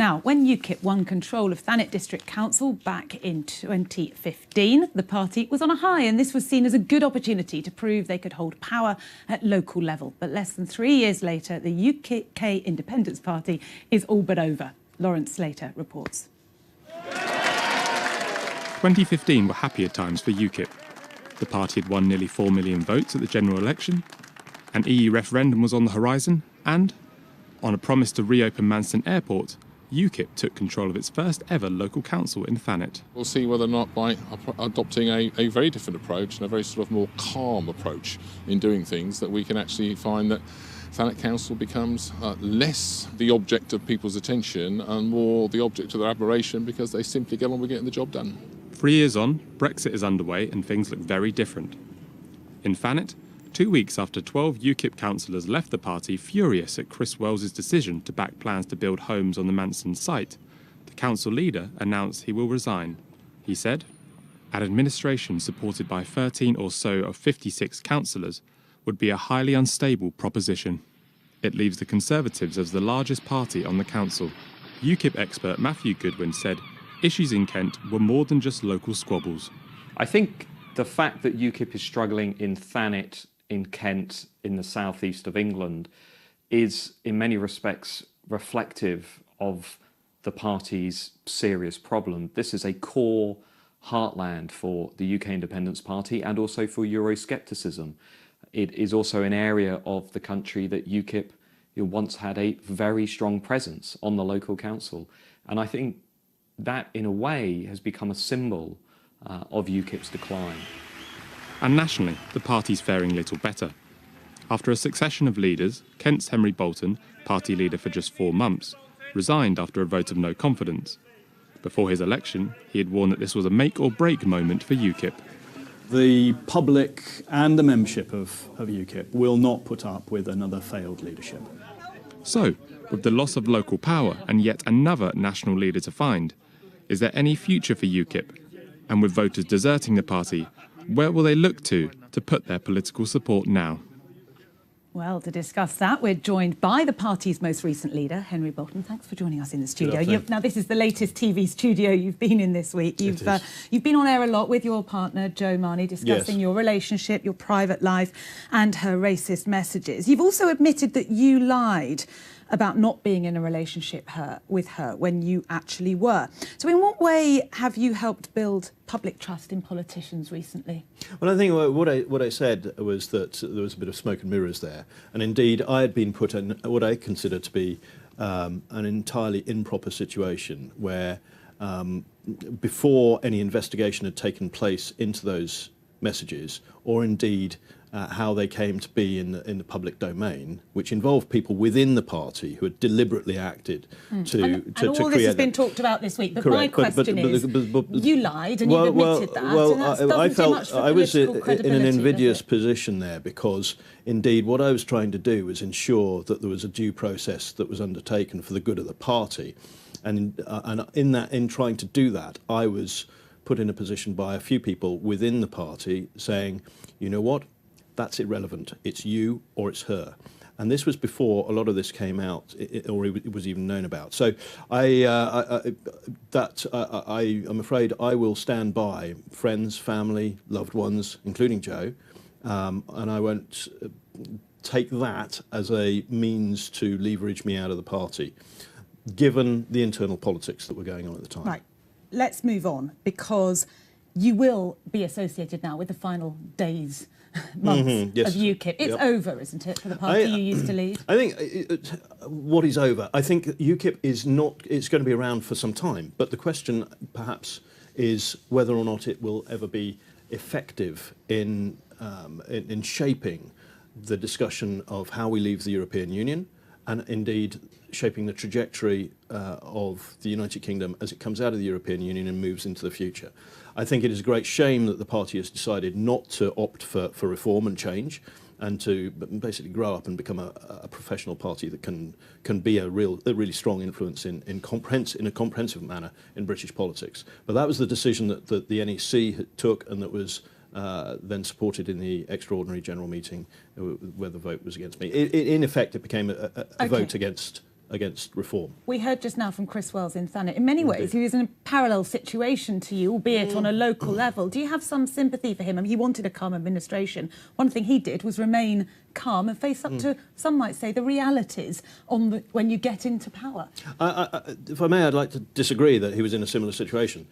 Now, when UKIP won control of Thanet District Council back in 2015, the party was on a high, and this was seen as a good opportunity to prove they could hold power at local level. But less than 3 years later, the UK Independence Party is all but over. Lawrence Slater reports. 2015 were happier times for UKIP. The party had won nearly 4 million votes at the general election, an EU referendum was on the horizon, and, on a promise to reopen Manston Airport, UKIP took control of its first ever local council in Thanet. We'll see whether or not by adopting a very different approach and a very sort of more calm approach in doing things that we can actually find that Thanet Council becomes less the object of people's attention and more the object of their admiration because they simply get on with getting the job done. 3 years on, Brexit is underway and things look very different. In Thanet, 2 weeks after 12 UKIP councillors left the party furious at Chris Wells's decision to back plans to build homes on the Manston site, the council leader announced he will resign. He said, "An administration supported by 13 or so of 56 councillors would be a highly unstable proposition. It leaves the Conservatives as the largest party on the council." UKIP expert Matthew Goodwin said issues in Kent were more than just local squabbles. I think the fact that UKIP is struggling in Thanet, in Kent, in the southeast of England, is in many respects reflective of the party's serious problem. This is a core heartland for the UK Independence Party and also for Euroscepticism. It is also an area of the country that UKIP once had a very strong presence on the local council. And I think that, in a way, has become a symbol of UKIP's decline. And nationally, the party's faring little better. After a succession of leaders, Kent's Henry Bolton, party leader for just 4 months, resigned after a vote of no confidence. Before his election, he had warned that this was a make-or-break moment for UKIP. The public and the membership of UKIP will not put up with another failed leadership. So, with the loss of local power and yet another national leader to find, is there any future for UKIP? And with voters deserting the party, where will they look to put their political support now? Well, to discuss that, we're joined by the party's most recent leader, Henry Bolton. Thanks for joining us in the studio. Now, this is the latest TV studio you've been in this week. You've been on air a lot with your partner, Jo Marnie, discussing your relationship, your private life, and her racist messages. You've also admitted that you lied about not being in a relationship with her when you actually were. So in what way have you helped build public trust in politicians recently? Well, I think what I said was that there was a bit of smoke and mirrors there. And indeed, I had been put in what I consider to be an entirely improper situation where before any investigation had taken place into those messages, or indeed how they came to be in the public domain, which involved people within the party who had deliberately acted to and all this has been talked about this week. But my question is, you lied and you've admitted that. Well, I felt I was in an invidious position position there because, indeed, what I was trying to do was ensure that there was a due process that was undertaken for the good of the party, and in trying to do that, I was put in a position by a few people within the party saying, you know what, that's irrelevant. It's you or it's her. And this was before a lot of this came out or it was even known about. So I'm afraid I will stand by friends, family, loved ones, including Jo, and I won't take that as a means to leverage me out of the party, given the internal politics that were going on at the time. Right. Let's move on, because you will be associated now with the final days, months of UKIP. It's over, isn't it, for the party you used to lead? I think what is over? I think UKIP is not. It's going to be around for some time, but the question perhaps is whether or not it will ever be effective in shaping the discussion of how we leave the European Union, and indeed shaping the trajectory of the United Kingdom as it comes out of the European Union and moves into the future. I think it is a great shame that the party has decided not to opt for reform and change, and to basically grow up and become a professional party that can be a really strong influence in a comprehensive manner in British politics. But that was the decision that the NEC took, and that was then supported in the extraordinary general meeting where the vote was against me. In effect, it became a vote against against reform. We heard just now from Chris Wells in Thanet. In many ways, he was in a parallel situation to you, albeit on a local level. Do you have some sympathy for him? I mean, he wanted a calm administration. One thing he did was remain calm and face up to, some might say, the realities when you get into power. If I may, I'd like to disagree that he was in a similar situation.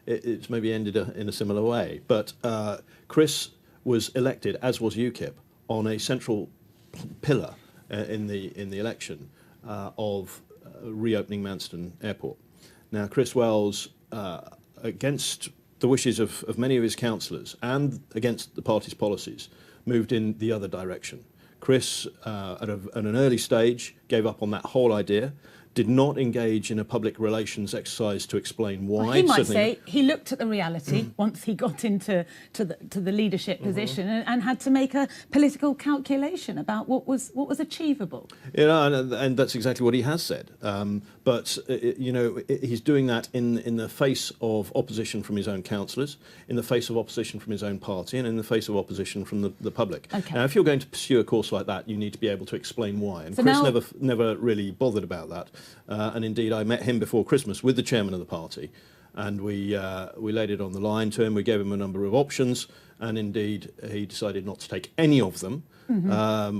It's maybe ended in a similar way. But Chris was elected, as was UKIP, on a central pillar in the election of reopening Manston Airport. Now, Chris Wells, against the wishes of many of his councillors and against the party's policies, moved in the other direction. Chris, at an early stage, gave up on that whole idea, did not engage in a public relations exercise to explain why. Well, he might say he looked at the reality once he got into the leadership position and had to make a political calculation about what was achievable. You know, and that's exactly what he has said. But you know, he's doing that in the face of opposition from his own councillors, in the face of opposition from his own party, and in the face of opposition from the public. Okay. Now, if you're going to pursue a course like that, you need to be able to explain why. And So Chris now, never really bothered about that. And indeed, I met him before Christmas with the chairman of the party, and we laid it on the line to him. We gave him a number of options, and indeed, he decided not to take any of them.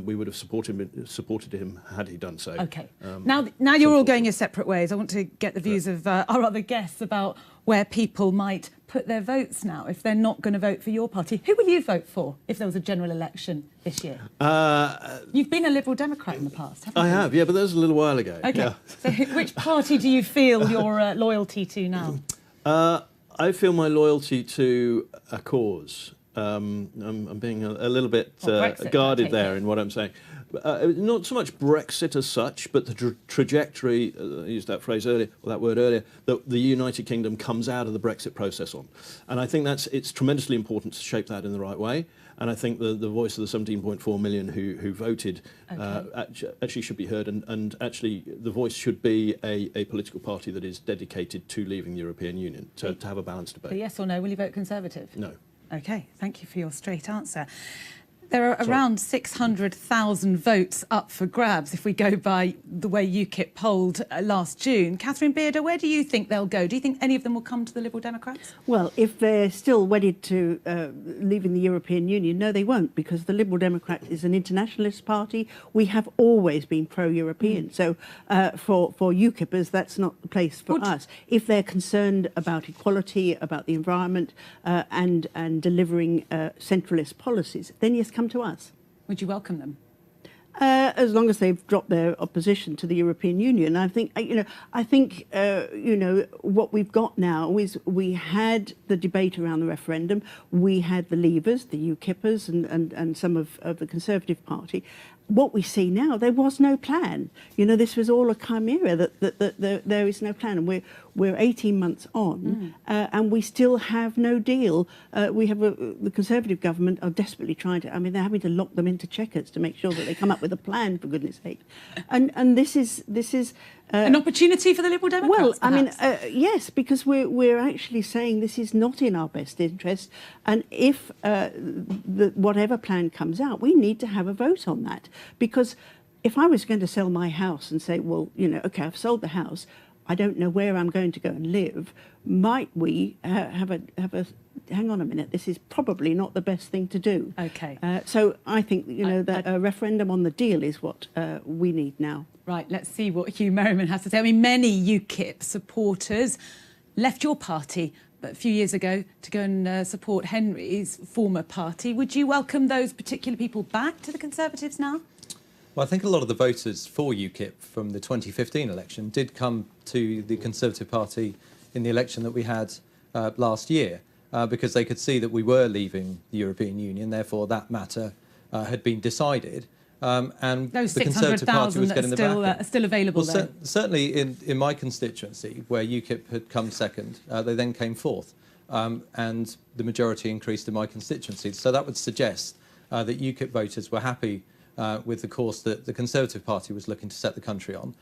We would have supported him had he done so. Okay. Now you're all going your separate ways. I want to get the views of our other guests about where people might put their votes now if they're not going to vote for your party. Who will you vote for if there was a general election this year? You've been a Liberal Democrat in the past, haven't you? I have, yeah, but that was a little while ago. Okay. Yeah. So which party do you feel your loyalty to now? I feel my loyalty to a cause. I'm being a little bit guarded there in what I'm saying. Not so much Brexit as such, but the trajectory, I used that phrase earlier, or that word earlier, that the United Kingdom comes out of the Brexit process on. And I think it's tremendously important to shape that in the right way. And I think the voice of the 17.4 million who voted actually should be heard. And actually, the voice should be a political party that is dedicated to leaving the European Union, to have a balanced debate. So yes or no, will you vote Conservative? No. OK, thank you for your straight answer. There are around 600,000 votes up for grabs if we go by the way UKIP polled last June. Catherine Bearder, where do you think they'll go? Do you think any of them will come to the Liberal Democrats? Well, if they're still wedded to leaving the European Union, no, they won't, because the Liberal Democrat is an internationalist party. We have always been pro-European. So for UKIPers, that's not the place for us. If they're concerned about equality, about the environment, and delivering centralist policies, then yes, come to us. Would you welcome them? As long as they've dropped their opposition to the European Union. I think, what we've got now is we had the debate around the referendum. We had the Leavers, the UKIPers, and some of the Conservative Party. What we see now, there was no plan. You know, this was all a chimera, that there is no plan. And we're 18 months on, and we still have no deal. We have the Conservative government are desperately trying to, they're having to lock them into checkers to make sure that they come up with a plan, for goodness sake. And this is an opportunity for the Liberal Democrats, well, yes, because we're actually saying this is not in our best interest, and if whatever plan comes out, we need to have a vote on that. Because if I was going to sell my house and say, well, OK, I've sold the house, I don't know where I'm going to go and live, might we have a hang on a minute, this is probably not the best thing to do. OK. So I think, that a referendum on the deal is what we need now. Right, let's see what Hugh Merriman has to say. Many UKIP supporters left your party a few years ago to go and support Henry's former party. Would you welcome those particular people back to the Conservatives now? Well, I think a lot of the voters for UKIP from the 2015 election did come to the Conservative Party in the election that we had last year because they could see that we were leaving the European Union, therefore that matter had been decided. And those the Conservative Party was getting the backing. Are still available, well, certainly in my constituency, where UKIP had come second, they then came fourth, and the majority increased in my constituency. So that would suggest that UKIP voters were happy with the course that the Conservative Party was looking to set the country on.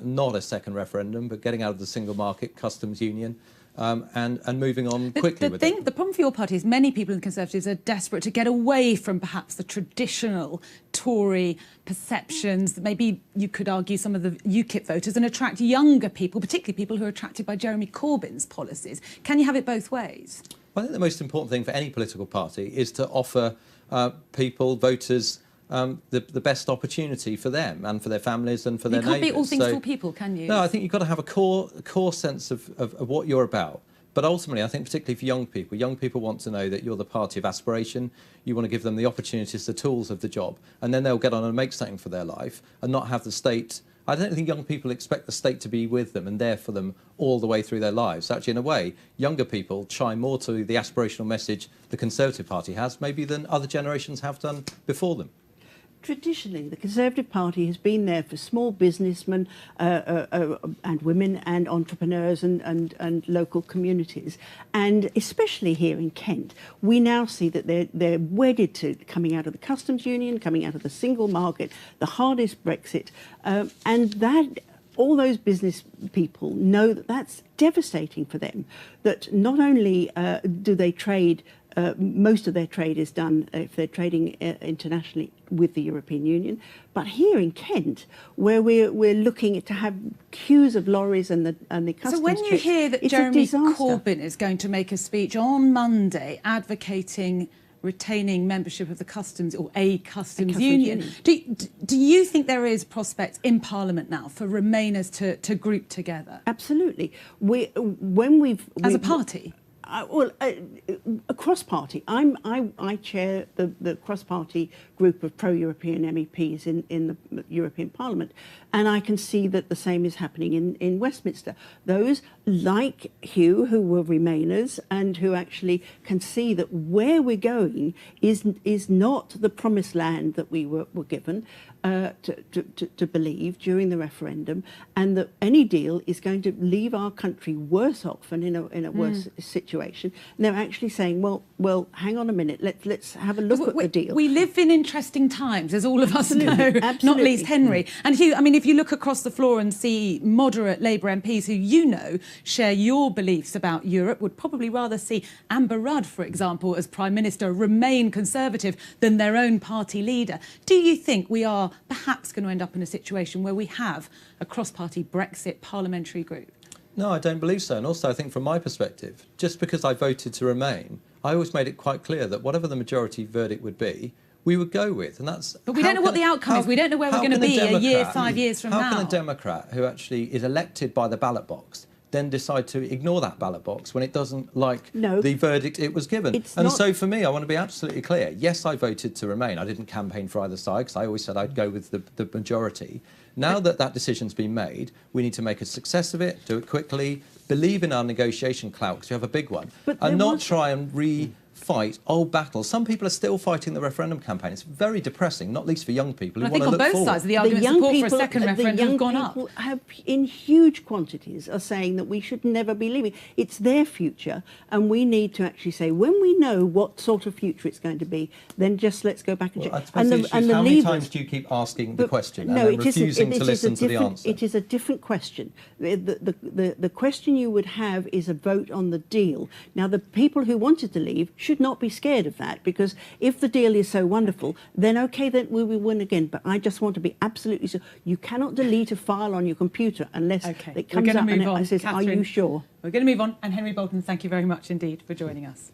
Not a second referendum, but getting out of the single market, customs union, and moving on quickly with it. The problem for your party is many people in the Conservatives are desperate to get away from perhaps the traditional Tory perceptions. Maybe you could argue some of the UKIP voters and attract younger people, particularly people who are attracted by Jeremy Corbyn's policies. Can you have it both ways? I think the most important thing for any political party is to offer people, voters, the best opportunity for them and for their families and for their neighbours. You can't be all things to all people, can you? No, I think you've got to have a core sense of what you're about. But ultimately, I think particularly for young people want to know that you're the party of aspiration. You want to give them the opportunities, the tools of the job, and then they'll get on and make something for their life and not have the state. I don't think young people expect the state to be with them and there for them all the way through their lives. Actually, in a way, younger people chime more to the aspirational message the Conservative Party has, maybe than other generations have done before them. Traditionally, the Conservative Party has been there for small businessmen and women and entrepreneurs and local communities. And especially here in Kent, we now see that they're wedded to coming out of the customs union, coming out of the single market, the hardest Brexit, and that all those business people know that that's devastating for them, that not only do they trade, most of their trade is done if they're trading internationally with the European Union, but here in Kent, where we're looking to have queues of lorries and the customs. So when you checks, hear that Jeremy Corbyn is going to make a speech on Monday advocating retaining membership of the customs or a customs union, do you think there is prospect in Parliament now for Remainers to group together? Absolutely. As a party? A cross-party. I chair the cross-party group of pro-European MEPs in the European Parliament, and I can see that the same is happening in Westminster. Those like Hugh, who were Remainers and who actually can see that where we're going is not the promised land that we were given to believe during the referendum, and that any deal is going to leave our country worse off and in a worse situation. And they're actually saying, well, hang on a minute, let's have a look at the deal. We live in interesting times, as all of us know, Absolutely. not least Henry. And Hugh, I mean, if you look across the floor and see moderate Labour MPs who you know share your beliefs about Europe, would probably rather see Amber Rudd, for example, as Prime Minister, remain Conservative than their own party leader. Do you think we are perhaps going to end up in a situation where we have a cross-party Brexit parliamentary group? No, I don't believe so. And also, I think from my perspective, just because I voted to remain, I always made it quite clear that whatever the majority verdict would be, we would go with. And that's. But we don't know what the outcome is. We don't know where we're going to be a year, 5 years from now. How can a Democrat who actually is elected by the ballot box then decide to ignore that ballot box when it doesn't like the verdict it was given? So for me, I want to be absolutely clear. Yes, I voted to remain. I didn't campaign for either side because I always said I'd go with the majority. Now that decision's been made, we need to make a success of it, do it quickly, believe in our negotiation clout, because you have a big one, and not try and fight old battles. Some people are still fighting the referendum campaign. It's very depressing, not least for young people who want to look forward. I think on both sides of the argument, support for a second referendum has gone up. The young people have, in huge quantities, are saying that we should never be leaving. It's their future, and we need to actually say, when we know what sort of future it's going to be, then just let's go back and check. How many times do you keep asking the question and then refusing to listen to the answer? It is a different question. The question you would have is a vote on the deal. Now, the people who wanted to leave should not be scared of that, because if the deal is so wonderful, then okay, then we will win again. But I just want to be absolutely sure. You cannot delete a file on your computer unless it comes up and it says, are you sure? We're going to move on. And Henry Bolton, thank you very much indeed for joining us.